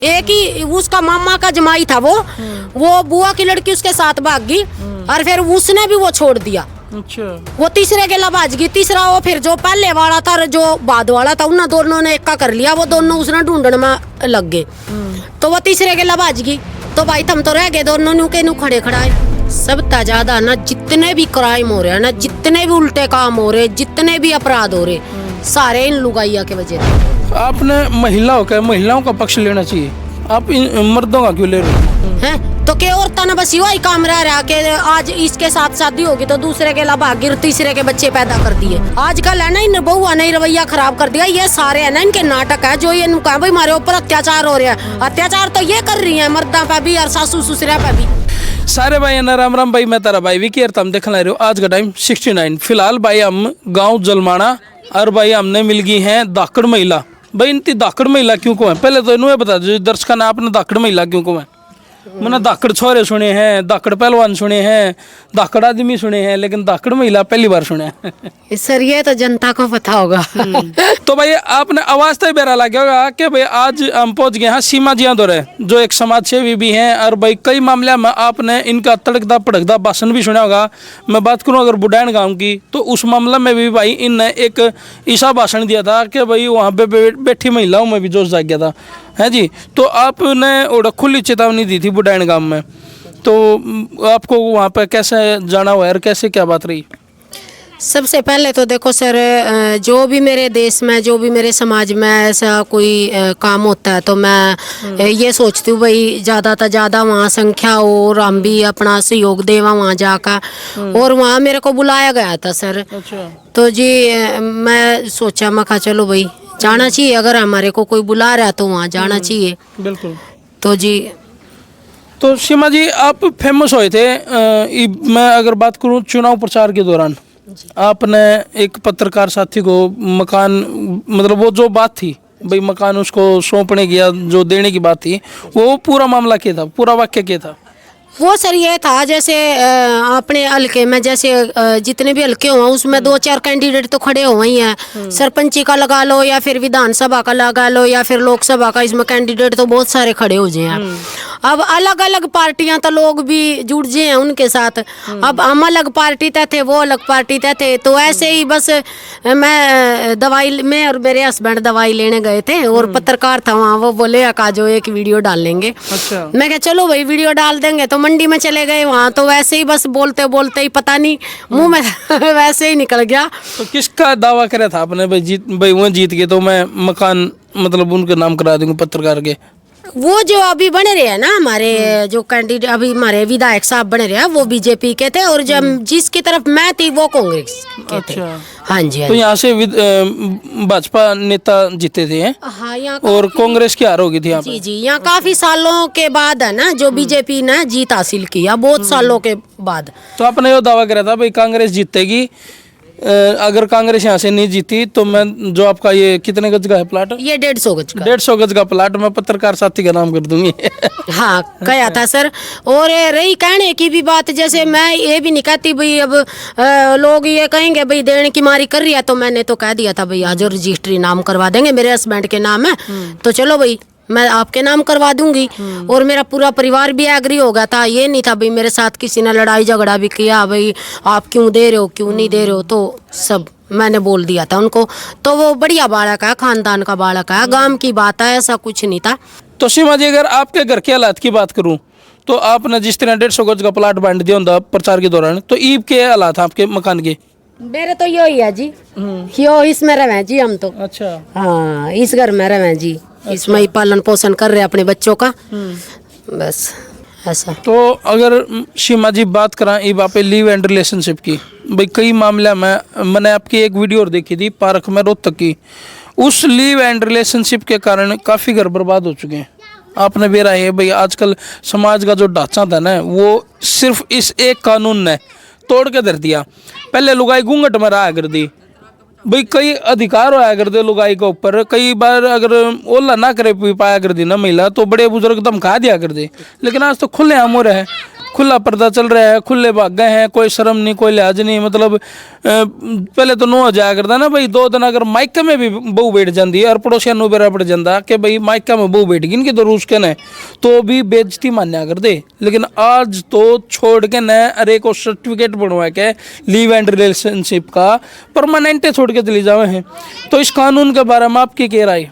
एक ही उसका मामा का जमाई था वो बुआ की लड़की उसके साथ भाग गई और फिर उसने भी वो छोड़ दिया। अच्छा। वो तीसरे के भाज गई। तीसरा वो फिर जो पहले वाला था और जो बाद वाला था उन दोनों ने इक्का कर लिया। वो दोनों उसने ढूंढने में लग गए तो वो तीसरे के भाज गई। तो भाई हम तो रह गए दोनों नु के नु खड़े खड़ाए। सब ज्यादा ना जितने भी क्राइम हो रहे हैं ना, जितने भी उल्टे काम हो रहे, जितने भी अपराध हो रहे, सारे इन लुगाइया के वजह से। आपने महिलाओं का पक्ष लेना चाहिए, आप मर्दों का क्यों ले रहे हैं? तो क्या औरता ना बस वही काम रह रहा कि आज इसके साथ शादी होगी तो दूसरे के लाभ गिर तीसरे के बच्चे पैदा कर दिए। आजकल है ना इन बहुआ ने रवैया खराब कर दिया। ये सारे है ना इनके नाटक है जो ये कहा भाई हमारे ऊपर अत्याचार हो रहा है। अत्याचार तो ये कर रही है मर्दा पे भी और सासू ससुरा पे भी। सारे भाई ना राम राम भाई, मैं तारा भाई विकी और तुम देखने रहे हो आज का टाइम 69। फिलहाल भाई हम गांव जलमाना और भाई हमने मिल गई हैं धाकड़ महिला। भाई इनकी धाकड़ महिला क्यों को है, पहले तो इन्हें बता दो दर्शकों ने, आपने धाकड़ महिला क्यों को है? मैंने धाकड़ छोरे सुने हैं, धाकड़ पहलवान सुने हैं, धाकड़ आदमी सुने हैं, लेकिन धाकड़ महिला पहली बार सुने हैं। सर ये तो जनता को पता होगा। तो भाई आपने आवाज तो बेरा लगा होगा कि भाई आज हम पहुंच गए हैं सीमा जिया दौरे, जो एक समाज सेवी भी हैं और भाई कई मामले में आपने इनका तड़कदा भड़कदा भाषण भी सुना होगा। मैं बात करूं अगर बुढ़ान गांव की तो उस मामले में भी भाई इनने एक ऐसा भाषण दिया था कि भाई वहाँ पे बैठी महिलाओं में भी जोश जाग गया था, है जी। तो आपने और खुली चेतावनी दी थी बुढ़ान गांव में, तो आपको वहाँ पे कैसे जाना हुआ और कैसे क्या बात रही? सबसे पहले तो देखो सर, जो भी मेरे देश में, जो भी मेरे समाज में ऐसा कोई काम होता है तो मैं ये सोचती हूँ भाई ज़्यादा से ज़्यादा वहाँ संख्या हो और हम भी अपना सहयोग दें वहाँ जाकर। और वहाँ मेरे को बुलाया गया था सर। अच्छा। तो जी मैं सोचा मैं कहा चलो भाई जाना चाहिए, अगर हमारे को कोई बुला रहा है तो वहाँ जाना चाहिए। बिल्कुल। तो जी तो सीमा जी आप फेमस हुए थे, मैं अगर बात करूँ चुनाव प्रचार के दौरान आपने एक पत्रकार साथी को मकान, मतलब वो जो बात थी भाई मकान उसको सौंपने की या जो देने की बात थी, वो पूरा मामला क्या था, पूरा वाक्य क्या था? वो सर ये था जैसे अपने हल्के में जैसे जितने भी हल्के हुए उसमें 2-4 कैंडिडेट तो खड़े हुए ही हैं। सरपंची का लगा लो या फिर विधानसभा का लगा लो या फिर लोकसभा का, इसमें कैंडिडेट तो बहुत सारे खड़े हो जाए हैं। अब अलग अलग पार्टियां तो लोग भी जुड़ जाए हैं उनके साथ। अब हम अलग पार्टी तय थे, वो अलग पार्टी तय थे। तो ऐसे ही बस मैं और मेरे हस्बैंड दवाई लेने गए थे और पत्रकार था वहाँ, वो बोले अका जो एक वीडियो डाल लेंगे। अच्छा। मैं कहा चलो भाई वीडियो डाल देंगे। तो मंडी में चले गए वहाँ, तो वैसे ही बस बोलते बोलते ही पता नहीं मुंह में वैसे ही निकल गया। तो किसका दावा करे था आपने भाई वो जीत गए तो मैं मकान मतलब उनके नाम करा दूंगा पत्रकार के? वो जो अभी बने रहे हैं ना हमारे जो कैंडिडेट, अभी हमारे विधायक साहब बने रहे हैं वो बीजेपी के थे और जब जिसकी तरफ मैं थी वो कांग्रेस के थे। हाँ जी। तो यहाँ से भाजपा नेता जीते थे हैं? हाँ, यहाँ और कांग्रेस की हार हो गई थी यहाँ पे? जी जी, यहाँ काफी सालों के बाद है ना जो बीजेपी ने जीत हासिल किया, बहुत सालों के बाद। तो आपने ये दावा करा था भाई कांग्रेस जीतेगी, अगर कांग्रेस यहाँ से नहीं जीती तो मैं जो आपका ये कितने गज का है प्लाट? ये 150 गज का। 150 गज का प्लाट मैं पत्रकार साथी का नाम कर दूंगी। हाँ कहा था सर। और रही कहने की भी बात, जैसे मैं ये भी नहीं कहती भाई अब लोग ये कहेंगे भाई देने की मारी कर रही है, तो मैंने तो कह दिया था भाई आज रजिस्ट्री नाम करवा देंगे, मेरे हस्बैंड के नाम है तो चलो भाई मैं आपके नाम करवा दूंगी। और मेरा पूरा परिवार भी एग्री हो गया था। ये नहीं था भाई मेरे साथ किसी ने लड़ाई झगड़ा भी किया भाई आप क्यों दे रहे हो क्यों नहीं दे रहे हो, तो सब मैंने बोल दिया था उनको। तो वो बढ़िया बालक है, खानदान का बालक है, गांव की बात है, ऐसा कुछ नहीं था। तो सीमा जी अगर आपके घर के हालात की बात करूं तो आपने जिस तरह 150 गज का प्लाट बांट दिया होता प्रचार के दौरान, तो ईब के हालात आपके मकान के? मेरे तो यही है जी, यो इसमें रहे जी हम तो। अच्छा। हाँ इस घर में रहे जी, इसमें ही पालन पोषण कर रहे अपने बच्चों का, बस ऐसा। तो अगर सीमा जी बात करा ईब आप लिव एंड रिलेशनशिप की, भाई कई मामले में मैंने आपकी एक वीडियो देखी थी पार्क में रोहतक की, उस लिव एंड रिलेशनशिप के कारण काफ़ी घर बर्बाद हो चुके हैं। आपने बेरा है भाई आजकल समाज का जो ढांचा था ना वो सिर्फ इस एक कानून ने तोड़ के धर दिया। पहले लुगाई घूंघट में रहा कर दी भाई, कई अधिकार होया कर दे लुगाई के ऊपर, कई बार अगर ओला ना करे पाया कर दी ना महिला तो बड़े बुजुर्ग धमका दिया कर दे, लेकिन आज तो खुले आम हो रहे हैं। खुला पर्दा चल रहा है, खुले भाग गए हैं, कोई शर्म नहीं, कोई लिहाज नहीं। मतलब पहले तो नो जाया करता ना भाई, 2 दिन अगर माइका में भी बहू बैठ जाती है और पड़ोसिया नो बेरा पड़ जाता कि भाई माइका में बहू बैठ गई इनकी तो रूस के न तो भी बेइज्जती मान्या कर दे। लेकिन आज तो छोड़ के न अरे को सर्टिफिकेट बनवा के लीव एंड रिलेशनशिप का परमानेंट छोड़ के चली जावे हैं। तो इस कानून के बारे में आपकी क्या राय?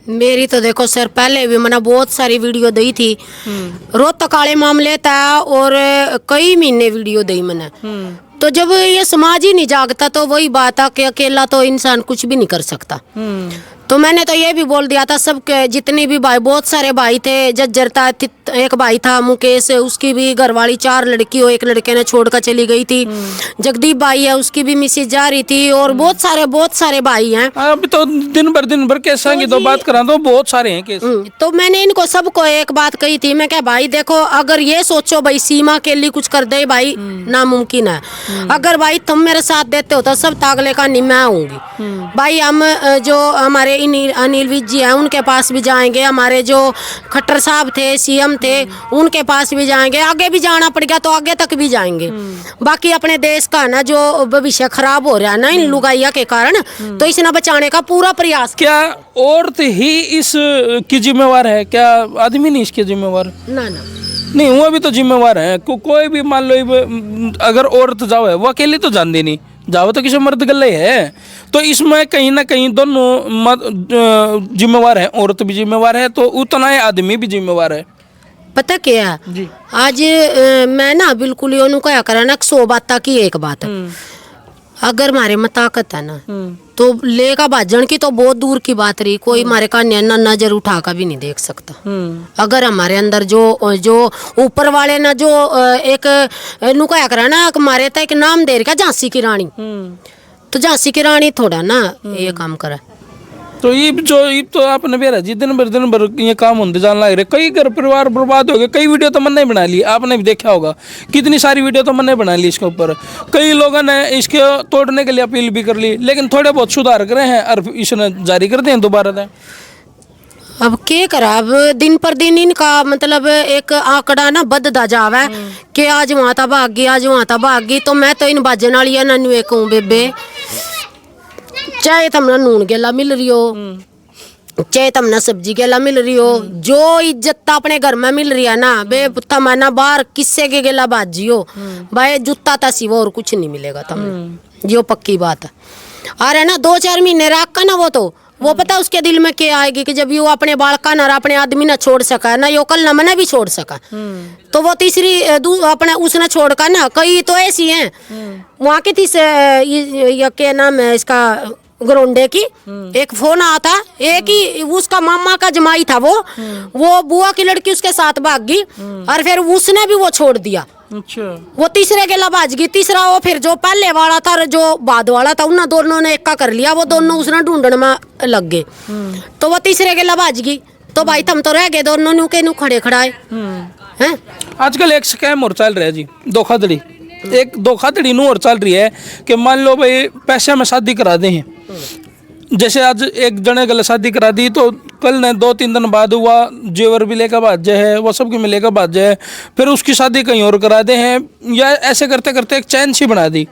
मेरी तो देखो सर, पहले भी मैंने बहुत सारी वीडियो दी थी, रोहतक काले मामले था और कई महीने वीडियो दी मैंने। तो जब ये समाज ही नहीं जागता तो वही बात है कि अकेला तो इंसान कुछ भी नहीं कर सकता। तो मैंने तो ये भी बोल दिया था सबके, जितने भी भाई, बहुत सारे भाई थे, जज्जर था, एक भाई था मुकेश, उसकी भी घरवाली 4 लड़की हो, 1 लड़के ने छोड़कर चली गई थी। जगदीप भाई है, उसकी भी मिसेज जा रही थी, और बहुत सारे भाई हैं। अभी तो दिन भर केस की तो बात करा तो बहुत सारे हैं केस। तो मैंने इनको सबको एक बात कही थी, मैं क्या भाई देखो, अगर ये सोचो भाई सीमा के लिए कुछ कर दे भाई, नामुमकिन है। अगर भाई तुम मेरे साथ देते हो तो सब तागले का नहीं मैं आऊंगी भाई। हम जो हमारे अनिल विज जी हैं उनके पास भी जाएंगे, हमारे जो खट्टर साहब थे, सीएम थे, उनके पास भी जाएंगे, आगे भी जाना पड़ गया तो आगे तक भी जाएंगे। बाकी अपने देश का ना जो भविष्य खराब हो रहा है ना इन लुगाइया के कारण, तो इसे ना बचाने का पूरा प्रयास। क्या औरत ही इस की जिम्मेवार है? क्या आदमी नहीं इसके जिम्मेवार? ना नहीं, वो भी तो जिम्मेवार है। कोई भी मान लो अगर औरत जाओ है वो अकेली तो जानती नहीं, जाओ तो किसी मर्द गले है। तो इसमें कहीं ना कहीं दोनों जिम्मेवार है, औरत भी जिम्मेवार है तो उतना ही आदमी भी जिम्मेवार है। पता क्या है जी? आज मैं ना बिल्कुल योनू क्या करा ना, 100 बात की एक बात है। अगर हमारे में ताकत है ना तो लेगा भाजन की तो बहुत दूर की बात रही, कोई हमारे का नजर उठा कर भी नहीं देख सकता। अगर हमारे अंदर जो ऊपर वाले ना जो एक नुकाया करा ना, हमारे तक एक नाम दे रखा झांसी की रानी, तो झांसी की रानी थोड़ा ना ये काम करा। तो ये तो आपने बेरा जी दिन भर ये काम होते जान लग रहे, कई घर परिवार बर्बाद हो गए। कई वीडियो तो मैंने बना ली, आपने भी देखा होगा, कितनी सारी वीडियो तो मैंने बना ली इसके ऊपर। कई लोगों ने इसके तोड़ने के लिए अपील भी कर ली, लेकिन थोड़े बहुत सुधार करे हैं और इसने जारी कर दिए दोबारा से। अब क्या करा, अब दिन पर दिन इनका मतलब एक आंकड़ा ना बददा जावा कि आज वहां था भागी, आज वहां था भागी। तो मैं तो इन बाजन वाली नन्नू एक हूँ बेबे, चाहे तमना नून गेला मिल रही हो, चाहे तमना सब्जी गेला मिल रही हो, जो इज्जत अपने घर में मिल रही है ना बे, तमना बाहर किससे के गेला बाजी हो भाई, जूता ता सिवा और कुछ नहीं मिलेगा तमने, जो पक्की बात है। अरे ना 2-4 महीने राख का ना वो पता उसके दिल में क्या आएगी कि जब यो अपने बालका ना अपने आदमी ना छोड़ सका ना, यो कल न मना भी छोड़ सका, तो वो तीसरी अपने उसने छोड़ का ना। कई तो ऐसी हैं वहाँ की थी ये क्या नाम है इसका, ग्रोंडे की, एक फोन आता, एक ही उसका मामा का जमाई था, वो बुआ की लड़की उसके साथ भाग गई और फिर उसने भी वो छोड़ दिया। अच्छा, वो तीसरे के लाभाज गई, तीसरा वो फिर जो पहले वाला था और जो बाद वाला था उन दोनों ने एक का कर लिया, वो दोनों उसने ढूंढने में लग गए। तो वो तीसरे के लाभाज गई, तो भाई तुम तो रह गए दोनों नु के नु खड़े खड़ाए हैं। आजकल एक स्कैम और चल रहा है जी, धोखाधड़ी। एक धोखाधड़ी नू और चल रही है कि मान लो भाई पैसे में शादी करा दे हैं, जैसे आज एक जने गले शादी करा दी तो कल ने 2-3 दिन बाद हुआ जेवर भी लेकर भाज है, वो सब की मिलेगा भाज है, फिर उसकी शादी कहीं और करा दे हैं, या ऐसे करते करते एक चैन सी बना दी।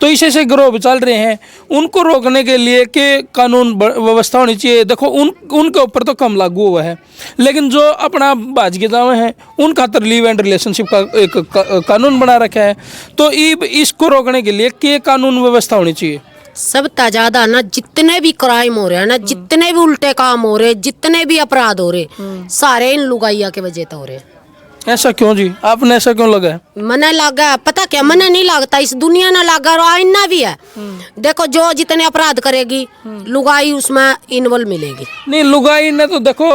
तो इसे से गिरोह भी चल रहे हैं, उनको रोकने के लिए कि कानून व्यवस्था होनी चाहिए। देखो उनके ऊपर तो कम लागू हुआ है, लेकिन जो अपना भाज के दावे हैं उन खातर लीव एंड रिलेशनशिप का एक कानून बना रखा है। तो इसको रोकने के लिए क्या कानून व्यवस्था होनी चाहिए? सब ज्यादा ना जितने भी क्राइम हो रहे हैं ना, जितने भी उल्टे काम हो रहे, जितने भी अपराध हो रहे, सारे इन लुगाइया के वजह से हो रहे। ऐसा क्यों जी? आपने ऐसा क्यों लगा है? मना लगा, पता क्या मना नहीं लगता, इस दुनिया ना लगा और आईना भी है। देखो जो जितने अपराध करेगी लुगाई उसमें इन्वॉल्व मिलेगी। नहीं, लुगाई ने तो देखो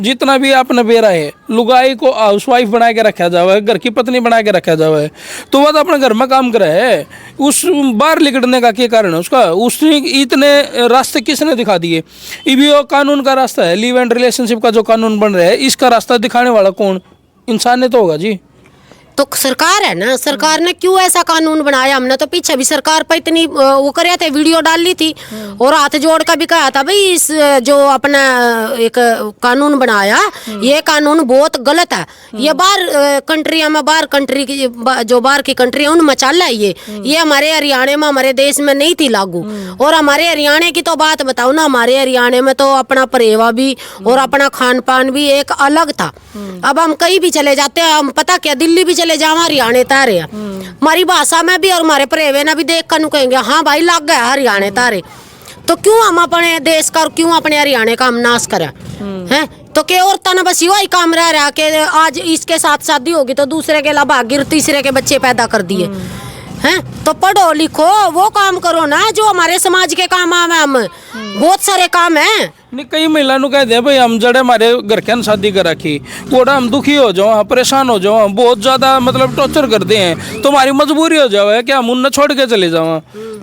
जितना भी आपने बेरा है, लुगाई को हाउसवाइफ बना के रखा जावा है, घर की पत्नी बना के रखा जावा है, तो वह तो अपने घर में काम करे है। उस बाहर निकलने का क्या कारण है उसका? उसने इतने रास्ते किसने दिखा दिए? ये भी वो कानून का रास्ता है, लीव एंड रिलेशनशिप का जो कानून बन रहा है, इसका रास्ता दिखाने वाला कौन? इंसान ने तो होगा जी। तो सरकार है ना, सरकार ने क्यों ऐसा कानून बनाया? हमने तो पीछे भी सरकार पर इतनी वो करे थे, वीडियो डाली थी और हाथ जोड़ कर भी कहा था भाई इस जो अपना एक कानून बनाया ये कानून बहुत गलत है। ये बाहर कंट्रिया में, बाहर कंट्री की जो बाहर की कंट्री है उनमें चल रहा है ये हमारे हरियाणा में, हमारे देश में नहीं थी लागू। और हमारे हरियाणा की तो बात बताओ ना, हमारे हरियाणा में तो अपना परहेवा भी और अपना खान पान भी एक अलग था। अब हम कहीं भी चले जाते हैं, हम पता क्या दिल्ली भी चले जाओ हरियाणा तारे हैं, हमारी भाषा में भी और हमारे परहेवे ना भी देख कर कहेंगे हाँ भाई लग गया हरियाणा तारे। तो क्यों हम अपने देश का और क्यों अपने हरियाणा का हम नाश करें हैं? तो क्या और तना बस वही काम रह रहा कि आज इसके साथ शादी होगी तो दूसरे के लाभ गिर तीसरे के बच्चे पैदा कर दिए हैं। तो पढ़ो लिखो वो काम करो ना जो हमारे समाज के काम आवे। हम बहुत सारे काम है। नहीं कई महिला कह दे भाई हम जड़े हमारे घर के शादी कर रखी कोड़ा हम दुखी हो जाओ, परेशान हो जाओ, बहुत ज्यादा मतलब टॉर्चर करते हैं तो हमारी मजबूरी हो जाए कि हम उन्हें छोड़ के चले जाओ।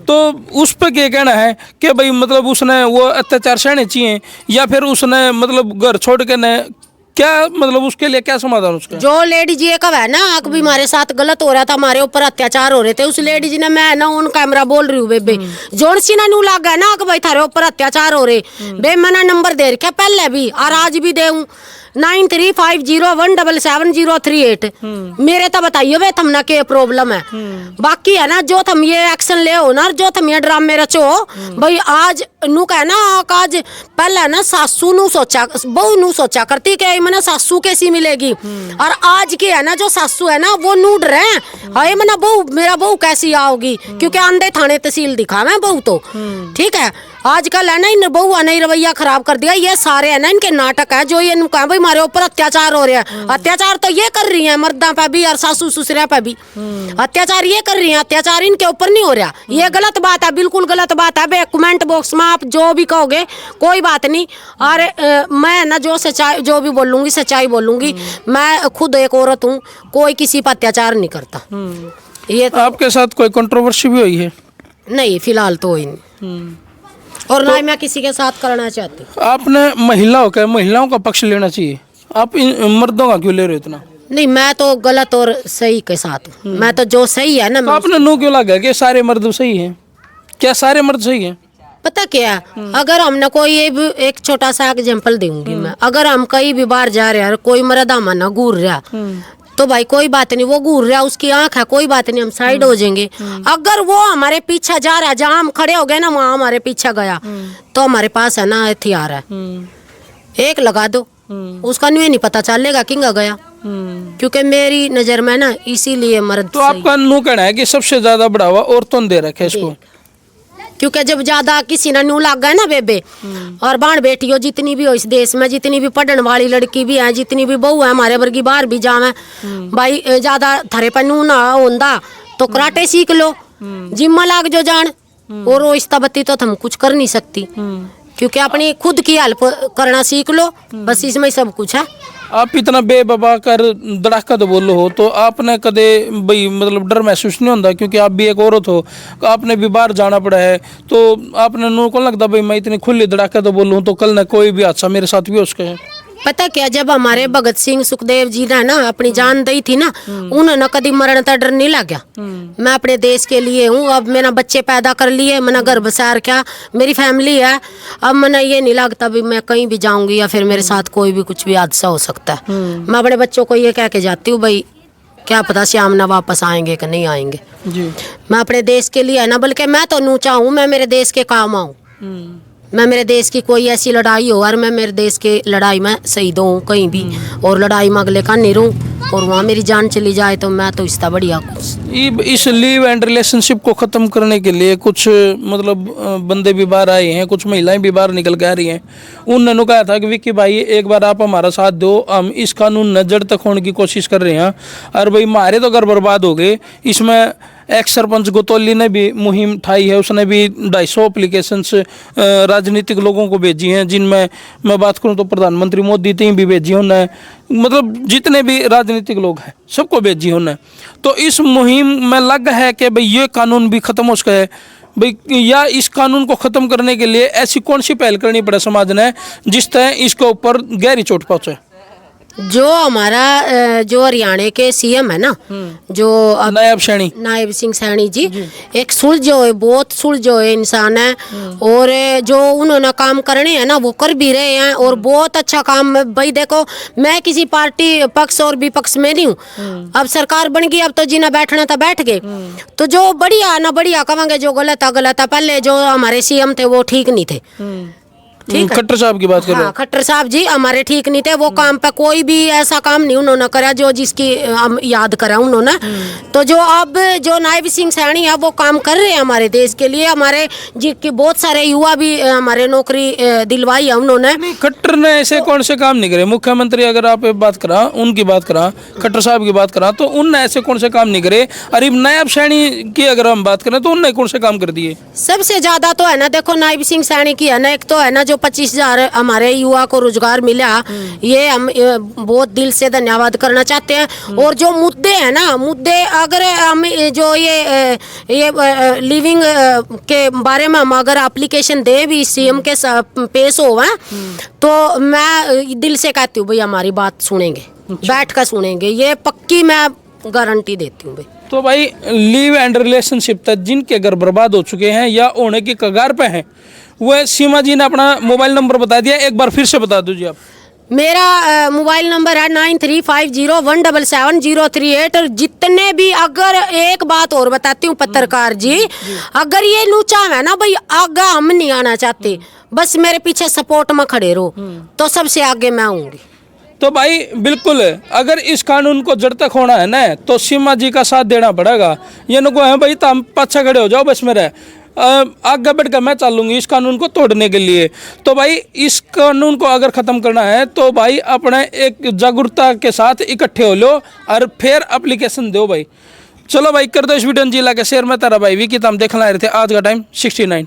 तो उस पर क्या कहना है कि भाई मतलब उसने वो अत्याचार सहने चाहिए या फिर उसने मतलब घर छोड़ के न क्या मतलब उसके लिए क्या समाधान उसका? जो लेडीज ये कब है ना कि हमारे साथ गलत हो रहा था, हमारे ऊपर अत्याचार हो रहे थे, उस लेडीज ने मैं ना ऑन कैमरा बोल रही हूँ बेबे जोन सी ना नू लग गया ना कि भाई थारे ऊपर अत्याचार हो रहे बे, मैंने नंबर दे रखा पहले भी और आज भी दे 9350177038 मेरे तो बताइए वे थमना के प्रॉब्लम है। बाकी है ना जो थम ये एक्शन ले हो ना, जो थम ये ड्रामे रचो भाई आज नू कह ना आज पहले ना सासू नू सोचा बहू नू सोचा करती कि मैंने सासू कैसी मिलेगी और आज की है ना जो सासू है ना वो नूड रहे हाय मैंने बहू मेरा बहू कैसी आओगी क्योंकि आंधे थाने तहसील दिखावे बहू तो ठीक है। आजकल है ना इन बहू ने रवैया खराब कर दिया। ये सारे है ना इनके नाटक है जो ये कहा भाई हमारे ऊपर अत्याचार हो रहा है। अत्याचार तो ये कर रही है मर्दा पे भी और सासू ससुरा पे भी अत्याचार ये कर रही है, अत्याचार इनके ऊपर नहीं हो रहा। ये गलत बात है, बिल्कुल गलत बात है। कमेंट बॉक्स में आप जो भी कहोगे कोई बात नहीं। और मैं ना जो सच्चाई जो भी बोलूंगी सच्चाई बोलूंगी। मैं खुद एक औरत हूँ, कोई किसी पर अत्याचार नहीं करता। ये तो आपके साथ कोई कंट्रोवर्सी भी हुई है? नहीं फिलहाल तो हुई नहीं और ना ही मैं किसी के साथ करना चाहती। आपने महिलाओं का पक्ष लेना चाहिए, आप इन मर्दों का क्यों ले रहे हो इतना? नहीं मैं तो गलत और सही के साथ हूँ। मैं तो जो सही है ना तो आपने नो क्यों लगा कि सारे मर्द सही हैं? क्या सारे मर्द सही हैं? पता क्या है अगर हमने कोई एक छोटा सा एग्जाम्पल दूंगी मैं, अगर हम कहीं भी बाहर जा रहे हैं कोई मर्द हमारा घूर रहा तो भाई कोई बात नहीं, वो घूर रहा उसकी आंख है कोई बात नहीं, हम साइड हो जाएंगे। अगर वो हमारे पीछे जा रहा है जहाँ हम खड़े हो गए ना वहाँ हमारे पीछे गया तो हमारे पास है ना हथियार है, एक लगा दो उसका नहीं पता चलेगा किंगा गया। क्योंकि मेरी नजर में ना इसीलिए मर्द तो आपका नो कहना है कि सबसे ज्यादा बढ़ावा औरतों ने दे रखा है इसको? क्योंकि जब ज्यादा किसी ने नू लग गए ना बेबे और बाण बेटियों जितनी भी हो इस देश में, जितनी भी पढ़ने वाली लड़की भी है, जितनी भी बहू है हमारे वर्गी बाहर भी जावे भाई ज्यादा थारे पर नू ना होंदा तो कराटे सीख लो, जिम्मा लाग जो जान और रोइस्ता बत्ती तो हम कुछ कर नहीं सकती क्योंकि अपनी खुद की हेल्प करना सीख लो, बस इसमें सब कुछ है। आप इतना बेबबा कर धड़ाका तो बोलो हो तो आपने कदे भाई मतलब डर महसूस नहीं होता? क्योंकि आप भी एक औरत हो, आपने भी बाहर जाना पड़ा है तो आपने नो को लगता भाई मैं इतनी खुली धड़ाका तो बोलूँ तो कल ना कोई भी हादसा मेरे साथ भी हो सके? पता क्या जब हमारे भगत सिंह सुखदेव जी ने ना अपनी जान दी थी ना उन्होंने कभी मरण का डर नहीं लगा। मैं अपने देश के लिए हूँ, अब मैंने बच्चे पैदा कर लिए, मैंने घर बसा रखा, मेरी फैमिली है, अब मैंने ये नहीं लगता भी मैं कहीं भी जाऊंगी या फिर मेरे साथ कोई भी कुछ भी हादसा हो सकता है। मैं अपने बच्चों को ये कह के जाती हूँ भाई क्या पता श्याम ना वापस आएंगे कि नहीं आएंगे जी। मैं अपने देश के लिए है ना, बल्कि मैं तो नू चाहूँ मैं मेरे देश के काम आऊँ, मैं मेरे देश की कोई ऐसी लड़ाई हो और मैं मेरे देश के लड़ाई में शहीद हूँ कहीं भी और लड़ाई में अगले का नहीं रहूँ और वहाँ मेरी जान चली जाए तो मैं तो इसका बढ़िया कुछ। इस लीव एंड रिलेशनशिप को ख़त्म करने के लिए कुछ मतलब बंदे भी बाहर आए हैं, कुछ महिलाएं भी बाहर निकल के आ रही हैं। उन्होंने कहा था कि विक्की भाई एक बार आप हमारा साथ दो, हम इस कानून न जड़ तक होने की कोशिश कर रहे हैं और भाई हमारे तो घर बर्बाद हो गए। इसमें एक्स सरपंच गोतोली ने भी मुहिम उठाई है, उसने भी 250 एप्लीकेशंस राजनीतिक लोगों को भेजी हैं, जिनमें मैं बात करूं तो प्रधानमंत्री मोदी तीन भी भेजी उन्हें, मतलब जितने भी राजनीतिक लोग हैं सबको भेजी उन्हें। तो इस मुहिम में लग है कि भाई ये कानून भी ख़त्म हो सके भाई, या इस कानून को ख़त्म करने के लिए ऐसी कौन सी पहल करनी पड़े समाज ने जिस तरह इसके ऊपर गहरी चोट पहुँचे? जो हमारा जो हरियाणा के सीएम है ना, जो अब नायब सैनी नायब सिंह सैनी जी, एक सुलझो बहुत सुलझो इंसान है, और जो उन्होंने काम करने हैं ना वो कर भी रहे हैं, और बहुत अच्छा काम है भाई। देखो मैं किसी पार्टी पक्ष और विपक्ष में नहीं हूँ, अब सरकार बन गई, अब तो जिन्हें बैठना था बैठ गए, तो जो बढ़िया ना बढ़िया कहेंगे, जो गलत है गलत है। पहले जो हमारे सीएम थे वो ठीक नहीं थे, ठीक है? खट्टर साहब की बात कर रहे हाँ, खट्टर साहब जी हमारे ठीक नहीं थे, वो काम पे कोई भी ऐसा काम नहीं उन्होंने करा जो जिसकी हम याद करा उन्होंने। तो जो अब जो नायब सिंह सैनी है वो काम कर रहे हैं हमारे देश के लिए, हमारे जी के बहुत सारे युवा भी हमारे नौकरी दिलवाई है उन्होंने। खट्टर ने ऐसे कौन से काम नहीं करे? मुख्यमंत्री अगर आप बात करा, उनकी बात करा, खट्टर साहब की बात करा, तो उनने ऐसे कौन से काम नहीं करे? अरे नायब सैनी की अगर हम बात करें तो उनने कौन से काम कर दिए? सबसे ज्यादा तो है ना, देखो नायब सिंह सैनी की है ना, एक तो है ना जो 25,000 हमारे युवा को रोजगार मिला, ये हम बहुत दिल से धन्यवाद करना चाहते हैं। और जो मुद्दे हैं ना, मुद्दे अगर हम जो ये लिविंग के बारे में हम अगर एप्लीकेशन दे भी सीएम के पेश हो, तो मैं दिल से कहती हूँ भाई हमारी बात सुनेंगे, बैठ कर सुनेंगे, ये पक्की मैं गारंटी देती हूँ भाई। तो भाई लिव एंड रिलेशनशिप तक जिनके घर बर्बाद हो चुके हैं या होने की कगार पे हैं, वह सीमा जी ने अपना मोबाइल नंबर बता दिया, एक बार फिर से बता दीजिए आप। मेरा मोबाइल नंबर है 9350177038। और जितने भी, अगर एक बात और बताती हूँ पत्रकार जी, अगर ये लूचा है ना भाई, आगे हम नहीं आना चाहते, बस मेरे पीछे सपोर्ट में खड़े रहो, तो सबसे आगे मैं आऊंगी। तो भाई बिल्कुल, अगर इस कानून को जड़ तक होना है ना, तो सीमा जी का साथ देना पड़ेगा। ये नको है भाई तुम पाछा खड़े हो जाओ, बस मेरे आगे बढ़ कर मैं चलूंगी इस कानून को तोड़ने के लिए। तो भाई इस कानून को अगर ख़त्म करना है तो भाई अपने एक जागरूकता के साथ इकट्ठे हो लो और फिर एप्लीकेशन दो भाई। चलो भाई कर दो इस वीडियो जिला के शेयर में। तारा भाई विकी, हम देखना रहे थे आज का टाइम 69।